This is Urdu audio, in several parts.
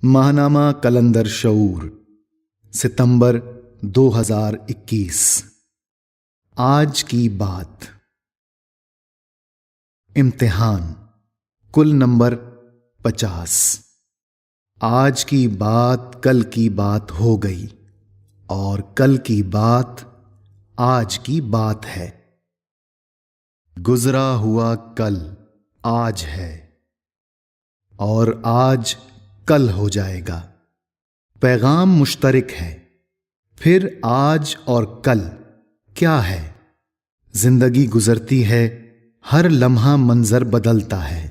ماہنامہ کلندر شعور ستمبر 2021۔ آج کی بات۔ امتحان کل نمبر 50۔ آج کی بات کل کی بات ہو گئی اور کل کی بات آج کی بات ہے۔ گزرا ہوا کل آج ہے اور آج کل ہو جائے گا۔ پیغام مشترک ہے، پھر آج اور کل کیا ہے؟ زندگی گزرتی ہے، ہر لمحہ منظر بدلتا ہے،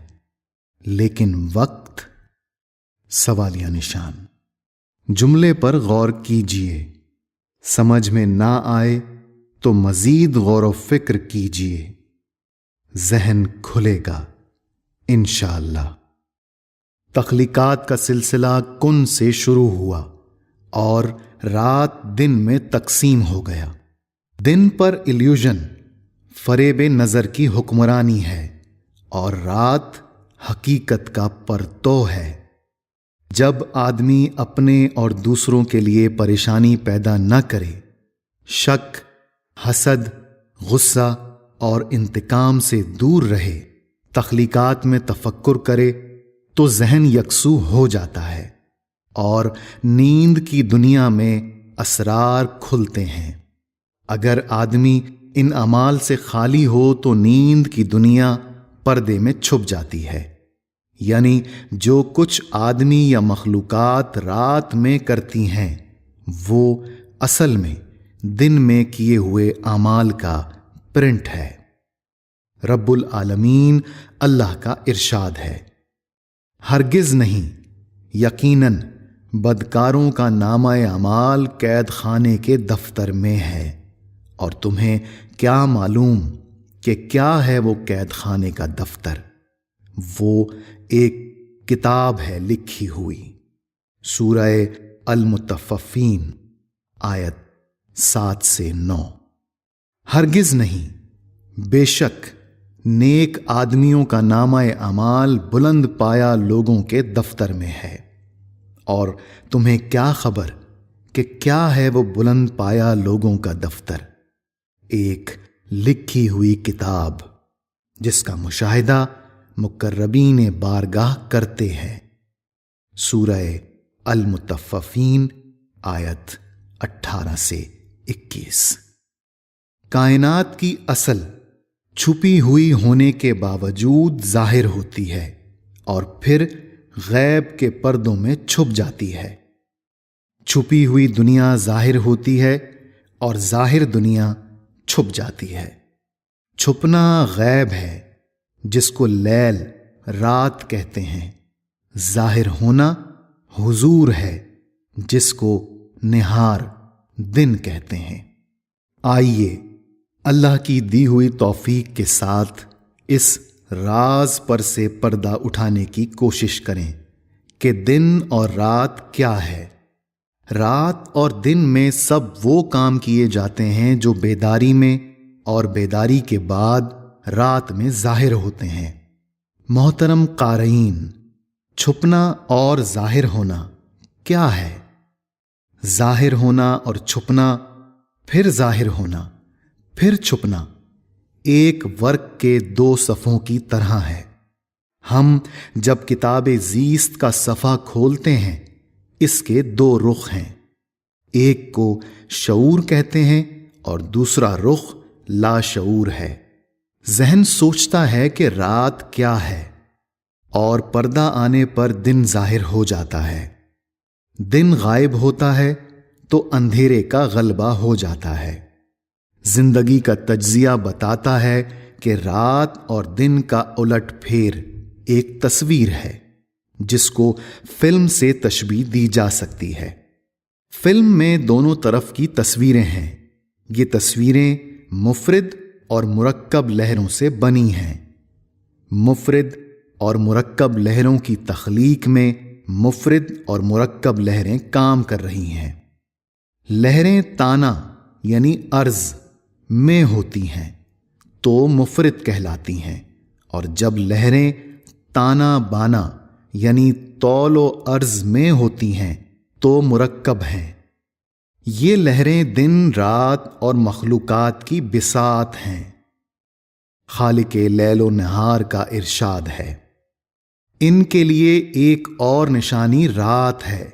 لیکن وقت؟ سوالیہ نشان۔ جملے پر غور کیجئے، سمجھ میں نہ آئے تو مزید غور و فکر کیجئے، ذہن کھلے گا انشاءاللہ۔ تخلیقات کا سلسلہ کن سے شروع ہوا اور رات دن میں تقسیم ہو گیا۔ دن پر ایلیوژن، فریب نظر کی حکمرانی ہے اور رات حقیقت کا پرتو ہے۔ جب آدمی اپنے اور دوسروں کے لیے پریشانی پیدا نہ کرے، شک، حسد، غصہ اور انتقام سے دور رہے، تخلیقات میں تفکر کرے تو ذہن یکسو ہو جاتا ہے اور نیند کی دنیا میں اسرار کھلتے ہیں۔ اگر آدمی ان اعمال سے خالی ہو تو نیند کی دنیا پردے میں چھپ جاتی ہے، یعنی جو کچھ آدمی یا مخلوقات رات میں کرتی ہیں وہ اصل میں دن میں کیے ہوئے اعمال کا پرنٹ ہے۔ رب العالمین اللہ کا ارشاد ہے، ہرگز نہیں، یقیناً بدکاروں کا نامہ اعمال قید خانے کے دفتر میں ہے، اور تمہیں کیا معلوم کہ کیا ہے وہ قید خانے کا دفتر؟ وہ ایک کتاب ہے لکھی ہوئی۔ سورہ المطففین آیت 7 سے 9۔ ہرگز نہیں، بے شک نیک آدمیوں کا نامہ اعمال بلند پایا لوگوں کے دفتر میں ہے، اور تمہیں کیا خبر کہ کیا ہے وہ بلند پایا لوگوں کا دفتر؟ ایک لکھی ہوئی کتاب جس کا مشاہدہ مقربین بارگاہ کرتے ہیں۔ سورہ المطففین آیت 18 سے 21۔ کائنات کی اصل چھپی ہوئی ہونے کے باوجود ظاہر ہوتی ہے اور پھر غیب کے پردوں میں چھپ جاتی ہے۔ چھپی ہوئی دنیا ظاہر ہوتی ہے اور ظاہر دنیا چھپ جاتی ہے۔ چھپنا غیب ہے جس کو لیل رات کہتے ہیں، ظاہر ہونا حضور ہے جس کو نہار دن کہتے ہیں۔ آئیے اللہ کی دی ہوئی توفیق کے ساتھ اس راز پر سے پردہ اٹھانے کی کوشش کریں کہ دن اور رات کیا ہے۔ رات اور دن میں سب وہ کام کیے جاتے ہیں جو بیداری میں اور بیداری کے بعد رات میں ظاہر ہوتے ہیں۔ محترم قارئین، چھپنا اور ظاہر ہونا کیا ہے؟ ظاہر ہونا اور چھپنا، پھر ظاہر ہونا، پھر چھپنا ایک ورق کے 2 صفوں کی طرح ہے۔ ہم جب کتاب زیست کا صفحہ کھولتے ہیں، اس کے 2 رخ ہیں، ایک کو شعور کہتے ہیں اور دوسرا رخ لاشعور ہے۔ ذہن سوچتا ہے کہ رات کیا ہے، اور پردہ آنے پر دن ظاہر ہو جاتا ہے۔ دن غائب ہوتا ہے تو اندھیرے کا غلبہ ہو جاتا ہے۔ زندگی کا تجزیہ بتاتا ہے کہ رات اور دن کا الٹ پھیر ایک تصویر ہے جس کو فلم سے تشبیہ دی جا سکتی ہے۔ فلم میں دونوں طرف کی تصویریں ہیں۔ یہ تصویریں مفرد اور مرکب لہروں سے بنی ہیں۔ مفرد اور مرکب لہروں کی تخلیق میں مفرد اور مرکب لہریں کام کر رہی ہیں۔ لہریں تانا یعنی عرض میں ہوتی ہیں تو مفرد کہلاتی ہیں، اور جب لہریں تانا بانا یعنی طول و عرض میں ہوتی ہیں تو مرکب ہیں۔ یہ لہریں دن رات اور مخلوقات کی بساط ہیں۔ خالق لیل و نہار کا ارشاد ہے، ان کے لیے ایک اور نشانی رات ہے،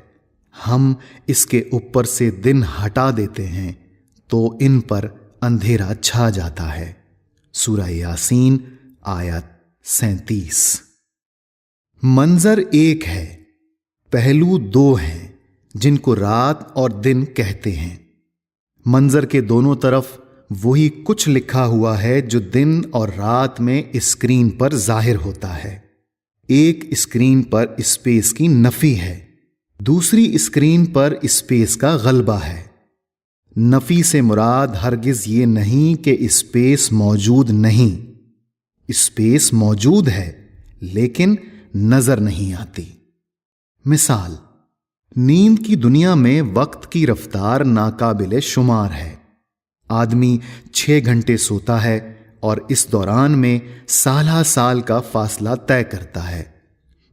ہم اس کے اوپر سے دن ہٹا دیتے ہیں تو ان پر اندھیرا چھا جاتا ہے۔ سورہ یاسین آیت 37۔ منظر ایک ہے، پہلو دو ہیں جن کو رات اور دن کہتے ہیں۔ منظر کے دونوں طرف وہی کچھ لکھا ہوا ہے جو دن اور رات میں اسکرین پر ظاہر ہوتا ہے۔ ایک اسکرین پر اسپیس کی نفی ہے، دوسری اسکرین پر اسپیس کا غلبہ ہے۔ نفی سے مراد ہرگز یہ نہیں کہ اسپیس موجود نہیں، اسپیس موجود ہے لیکن نظر نہیں آتی۔ مثال، نیند کی دنیا میں وقت کی رفتار ناقابل شمار ہے۔ آدمی 6 گھنٹے سوتا ہے اور اس دوران میں سالہ سال کا فاصلہ طے کرتا ہے۔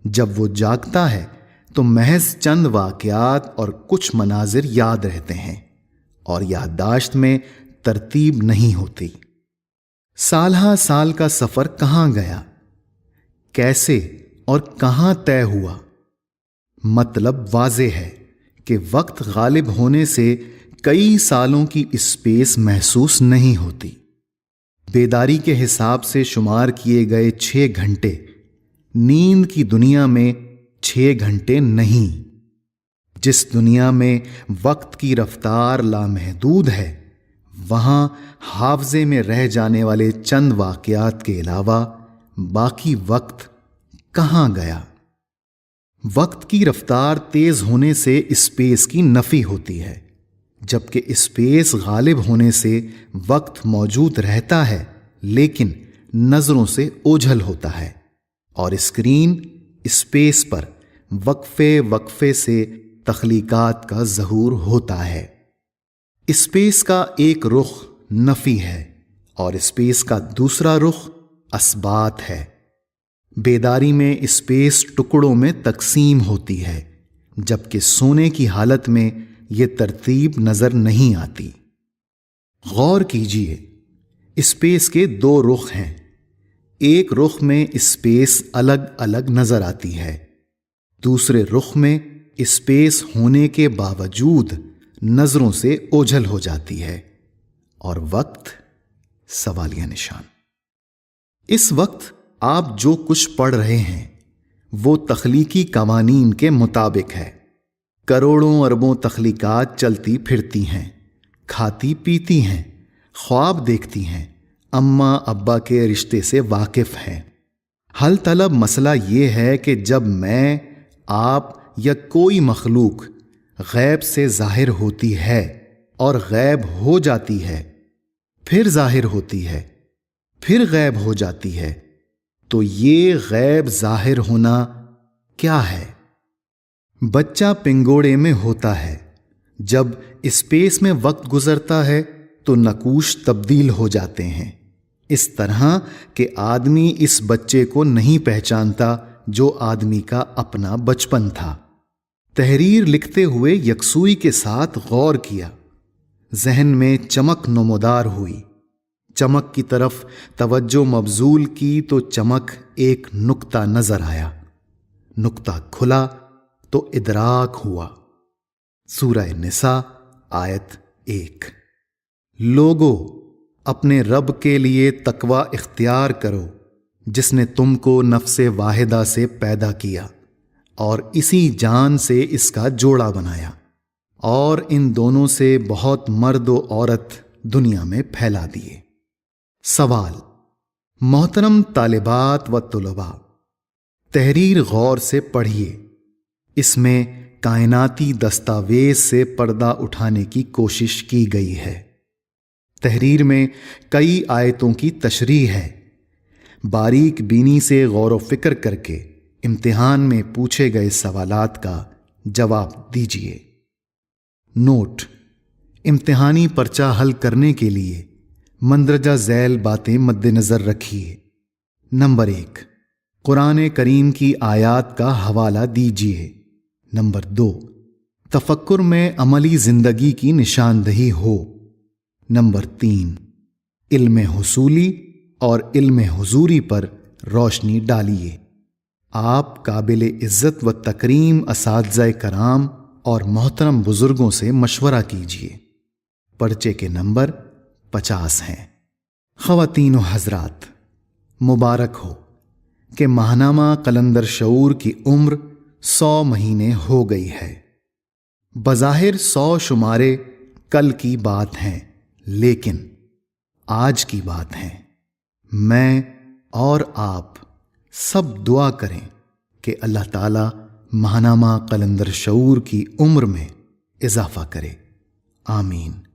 جب وہ جاگتا ہے تو محض چند واقعات اور کچھ مناظر یاد رہتے ہیں اور یادداشت میں ترتیب نہیں ہوتی۔ سالہ سال کا سفر کہاں گیا، کیسے اور کہاں طے ہوا؟ مطلب واضح ہے کہ وقت غالب ہونے سے کئی سالوں کی اسپیس محسوس نہیں ہوتی۔ بیداری کے حساب سے شمار کیے گئے 6 گھنٹے نیند کی دنیا میں 6 گھنٹے نہیں۔ جس دنیا میں وقت کی رفتار لامحدود ہے، وہاں حافظے میں رہ جانے والے چند واقعات کے علاوہ باقی وقت کہاں گیا؟ وقت کی رفتار تیز ہونے سے اسپیس کی نفی ہوتی ہے، جبکہ اسپیس غالب ہونے سے وقت موجود رہتا ہے لیکن نظروں سے اوجھل ہوتا ہے، اور اسکرین اسپیس پر وقفے وقفے سے تخلیقات کا ظہور ہوتا ہے۔ اسپیس کا ایک رخ نفی ہے اور اسپیس کا دوسرا رخ اثبات ہے۔ بیداری میں اسپیس ٹکڑوں میں تقسیم ہوتی ہے، جبکہ سونے کی حالت میں یہ ترتیب نظر نہیں آتی۔ غور کیجئے، اسپیس کے 2 رخ ہیں۔ ایک رخ میں اسپیس الگ الگ نظر آتی ہے، دوسرے رخ میں اسپیس ہونے کے باوجود نظروں سے اوجھل ہو جاتی ہے، اور وقت سوالیہ نشان۔ اس وقت آپ جو کچھ پڑھ رہے ہیں وہ تخلیقی قوانین کے مطابق ہے۔ کروڑوں اربوں تخلیقات چلتی پھرتی ہیں، کھاتی پیتی ہیں، خواب دیکھتی ہیں، اماں ابا کے رشتے سے واقف ہیں۔ حل طلب مسئلہ یہ ہے کہ جب میں، آپ یا کوئی مخلوق غیب سے ظاہر ہوتی ہے اور غیب ہو جاتی ہے، پھر ظاہر ہوتی ہے، پھر غیب ہو جاتی ہے، تو یہ غیب ظاہر ہونا کیا ہے؟ بچہ پنگوڑے میں ہوتا ہے، جب اسپیس میں وقت گزرتا ہے تو نقوش تبدیل ہو جاتے ہیں، اس طرح کہ آدمی اس بچے کو نہیں پہچانتا جو آدمی کا اپنا بچپن تھا۔ تحریر لکھتے ہوئے یکسوئی کے ساتھ غور کیا، ذہن میں چمک نمودار ہوئی۔ چمک کی طرف توجہ مبذول کی تو چمک ایک نقطہ نظر آیا، نقطہ کھلا تو ادراک ہوا۔ سورہ نساء آیت 1۔ لوگو، اپنے رب کے لیے تقوی اختیار کرو جس نے تم کو نفس واحدہ سے پیدا کیا اور اسی جان سے اس کا جوڑا بنایا، اور ان دونوں سے بہت مرد و عورت دنیا میں پھیلا دیے۔ سوال: محترم طالبات و طلباء، تحریر غور سے پڑھیے، اس میں کائناتی دستاویز سے پردہ اٹھانے کی کوشش کی گئی ہے۔ تحریر میں کئی آیتوں کی تشریح ہے۔ باریک بینی سے غور و فکر کر کے امتحان میں پوچھے گئے سوالات کا جواب دیجیے۔ نوٹ: امتحانی پرچہ حل کرنے کے لیے مندرجہ ذیل باتیں مد نظر رکھیے۔ نمبر 1، قرآن کریم کی آیات کا حوالہ دیجیے۔ نمبر 2، تفکر میں عملی زندگی کی نشاندہی ہو۔ نمبر 3، علم حصولی اور علم حضوری پر روشنی ڈالیے۔ آپ قابل عزت و تکریم اساتذہ کرام اور محترم بزرگوں سے مشورہ کیجیے۔ پرچے کے نمبر 50 ہیں۔ خواتین و حضرات، مبارک ہو کہ ماہنامہ قلندر شعور کی عمر 100 مہینے ہو گئی ہے۔ بظاہر 100 شمارے کل کی بات ہیں، لیکن آج کی بات ہیں۔ میں اور آپ سب دعا کریں کہ اللہ تعالی ماہنامہ قلندر شعور کی عمر میں اضافہ کرے۔ آمین۔